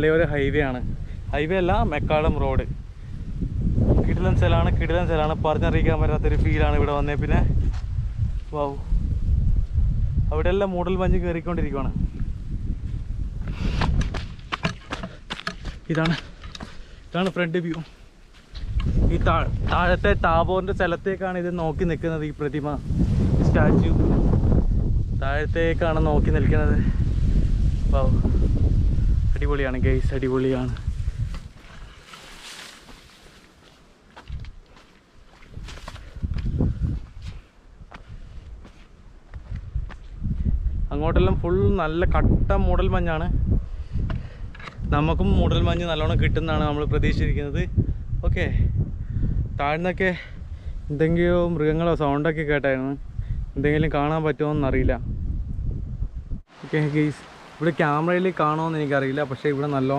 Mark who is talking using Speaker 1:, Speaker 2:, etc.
Speaker 1: മലയോര ഹൈവേ ആണ്. ഹൈവേ അല്ല, മെക്കാഡം റോഡ്. കിടിലൻ സ്ഥലമാണ്. പറഞ്ഞറിയിക്കാൻ പറ്റാത്തൊരു ഫീലാണ് ഇവിടെ വന്നേ. പിന്നെ വാവ്, അവിടെ എല്ലാം മൂടൽ മഞ്ഞ് കയറിക്കൊണ്ടിരിക്കുകയാണ്. ഇതാണ് ഫ്രണ്ട് വ്യൂ. ഈ താഴത്തെ താബോറിൻ്റെ സ്ഥലത്തേക്കാണ് ഇത് നോക്കി നിൽക്കുന്നത്. ഈ പ്രതിമ, സ്റ്റാച്യു താഴത്തേക്കാണ് നോക്കി നിൽക്കുന്നത്. വാവ്, അടിപൊളിയാണ് ഗൈസ്, അടിപൊളിയാണ്. അങ്ങോട്ടെല്ലാം ഫുൾ നല്ല കട്ട മൂടൽ മഞ്ഞാണ്. നമുക്കും മൂടൽ മഞ്ഞ് നല്ലോണം കിട്ടുന്നതാണ് നമ്മൾ പ്രതീക്ഷിച്ചിരിക്കുന്നത്. ഓക്കെ, താഴ്ന്നൊക്കെ എന്തെങ്കിലും മൃഗങ്ങളോ സൗണ്ടൊക്കെ കേട്ടായിരുന്നു. എന്തെങ്കിലും കാണാൻ പറ്റുമോ എന്നറിയില്ല. ഓക്കെ ഗൈസ്, ഇവിടെ ക്യാമറയിൽ കാണുമോ എന്ന് എനിക്കറിയില്ല. പക്ഷേ ഇവിടെ നല്ലോണം